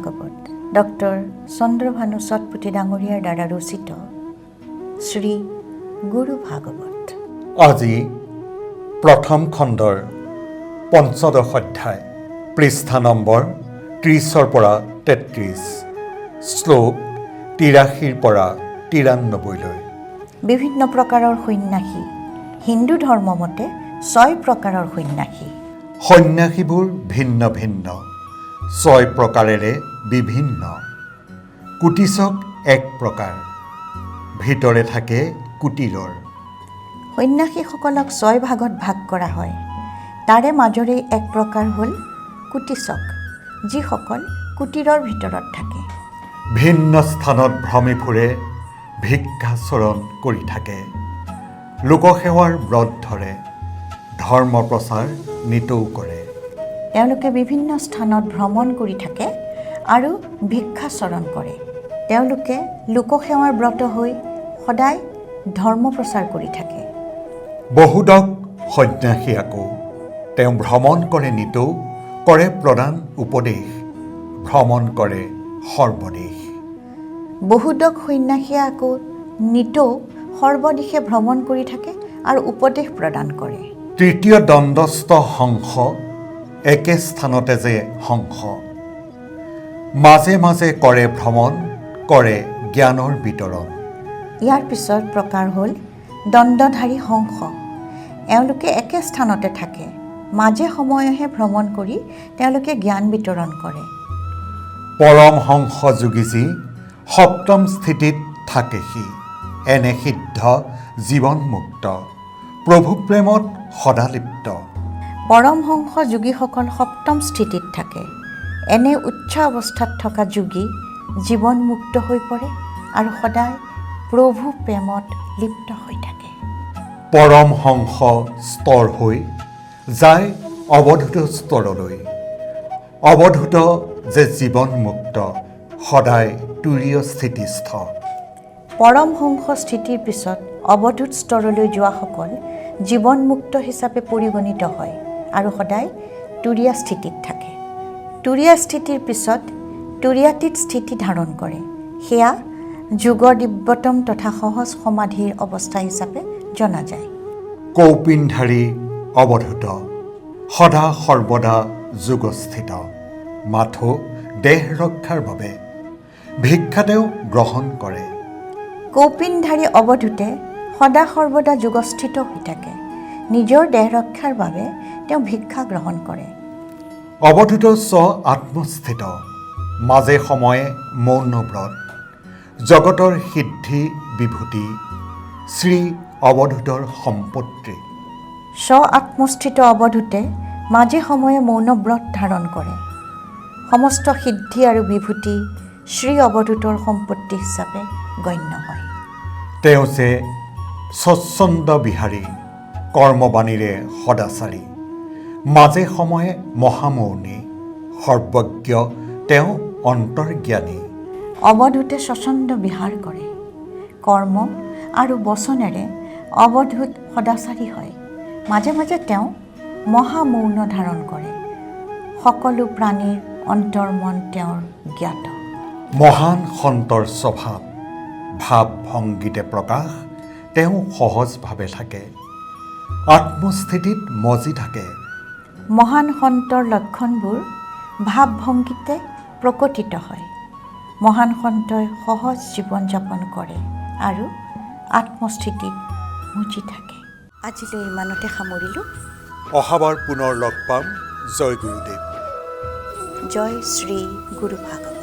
Bhagavat doctor Chandrabhanu সৎপুতি ডাঙৰীয়াৰ দ্বাৰা ৰচিত শ্ৰী গুৰু ভাগৱত। আজি প্ৰথম খণ্ডৰ ৫৫ অধ্যায়, পৃষ্ঠা নম্বৰ ৩০ৰ পৰা ৩৩, শ্লোক ৮৩ৰ পৰা ৯৩লৈ। বিভিন্ন প্ৰকাৰৰ সন্ন্যাসী। হিন্দু ধৰ্ম মতে ৬ প্ৰকাৰৰ সন্ন্যাসী। সন্ন্যাসীবোৰ ভিন্ন ভিন্ন, ৬ প্ৰকাৰেৰে বিভিন্ন। কুটিচক এক প্ৰকাৰ, ভিতৰে থাকে কুটিৰৰ। সন্ন্যাসীসকলক ৬ ভাগত ভাগ কৰা হয়। তাৰে মাজৰে এক প্ৰকাৰ হ'ল কুটিচক, যিসকল কুটিৰৰ ভিতৰত থাকে। ভিন্ন স্থানত ভ্ৰমি ফুৰে, ভিক্ষাচৰণ কৰি থাকে, লোকসেৱাৰ ব্ৰত ধৰে, ধৰ্ম প্ৰচাৰ নিতৌ কৰে। তেওঁলোকে বিভিন্ন স্থানত ভ্ৰমণ কৰি থাকে আৰু ভিক্ষাচৰণ কৰে। তেওঁলোকে লোকসেৱাৰ ব্ৰত হৈ সদায় ধৰ্ম প্ৰচাৰ কৰি থাকে। বহুদক সন্ন্যাসী আকৌ তেওঁ ভ্ৰমণ কৰে নিতৌ, কৰে প্ৰদান উপদেশ, ভ্ৰমণ কৰে সৰ্বদেশ। বহুদক সন্ন্যাসীয়ে আকৌ নিতৌ সৰ্বদিশে ভ্ৰমণ কৰি থাকে আৰু উপদেশ প্ৰদান কৰে। তৃতীয় দণ্ডস্থ হংস, একে স্থানতে যে হংস, মাজে মাজে কৰে ভ্ৰমণ, কৰে জ্ঞানৰ বিতৰণ। ইয়াৰ পিছত প্ৰকাৰ হ'ল দণ্ডধাৰী হংস। এওঁলোকে একে স্থানতে থাকে, মাজে সময়েহে ভ্ৰমণ কৰি তেওঁলোকে জ্ঞান বিতৰণ কৰে। পৰমহংস যোগী যি, সপ্তম স্থিতিত থাকে সি, এনে সিদ্ধ জীৱন মুক্ত, প্ৰভু প্ৰেমত সদালিপ্ত। পৰমহংস যোগীসকল সপ্তম স্থিতিত থাকে। এনে উচ্চ অৱস্থাত থকা যোগী জীৱন মুক্ত হৈ পৰে আৰু সদায় প্ৰভু প্ৰেমত লিপ্ত হৈ থাকে। পৰমহংস স্তৰ হৈ যায় অৱধূত স্তৰলৈ, অৱধূত যে জীৱন মুক্ত, সদায় তুৰীয় স্থিতিস্থ। পৰমহংস স্থিতিৰ পিছত অৱধূত স্তৰলৈ যোৱাসকল জীৱন মুক্ত হিচাপে পৰিগণিত হয় আৰু সদায় তুৰীয়া স্থিতিত থাকে। তুৰীয়া স্থিতিৰ পিছত তুৰীয়াতীত স্থিতি ধাৰণ কৰে। সেয়া যোগৰ দিব্যতম তথা সহজ সমাধিৰ অৱস্থা হিচাপে জনা যায়। কৌপিনধাৰী অৱধূত, সদা সৰ্বদা যোগস্থিত, মাথো দেহ ৰক্ষাৰ বাবে, ভিক্ষা তেওঁ গ্ৰহণ কৰে। কৌপিনধাৰী অৱধূতে সদা সৰ্বদা যোগস্থিত হৈ থাকে। নিজৰ দেহ ৰক্ষাৰ বাবে তেওঁ ভিক্ষা গ্ৰহণ কৰে। অৱধূত স্ব আত্মস্থিত, মাজে সময়ে মৌন ব্ৰত, জগতৰ সিদ্ধি বিভূতি, শ্ৰী অৱধূতৰ সম্পত্তি। স্ব আত্মস্থিত অৱধূতে মাজে সময়ে মৌন ব্ৰত ধাৰণ কৰে। সমস্ত সিদ্ধি আৰু বিভূতি শ্ৰী অৱধূতৰ সম্পত্তি হিচাপে গণ্য হয়। তেওঁ যে স্বচ্ছন্দ বিহাৰী, কৰ্মবাণীৰে সদাচাৰী, মাজে সময়ে মহামৌনী, সৰ্বজ্ঞ তেওঁ অন্তৰ্জ্ঞানী। অৱধূতে স্বচ্ছন্দ বিহাৰ কৰে। কৰ্ম আৰু বচনেৰে অৱধূত সদাচাৰী হয়। মাজে মাজে তেওঁ মহামৌন ধাৰণ কৰে। সকলো প্ৰাণীৰ অন্তৰ্মন তেওঁৰ জ্ঞাত। মহান সন্তৰ স্বভাৱ, ভাৱ ভংগীতে প্ৰকাশ, তেওঁ সহজভাৱে থাকে, আত্মস্থিতিত মজি থাকে। মহান সন্তৰ লক্ষণবোৰ ভাৱ ভংগীতে প্ৰকটিত হয়। মহান সন্তই সহজ জীৱন যাপন কৰে আৰু আত্মস্থিতিত মুচি থাকে। আজিলৈ ইমানতে সামৰিলোঁ। অহাবাৰ পুনৰ লগ পাম। জয় গুৰুদেৱ। জয় শ্ৰী গুৰু ভাগৱত।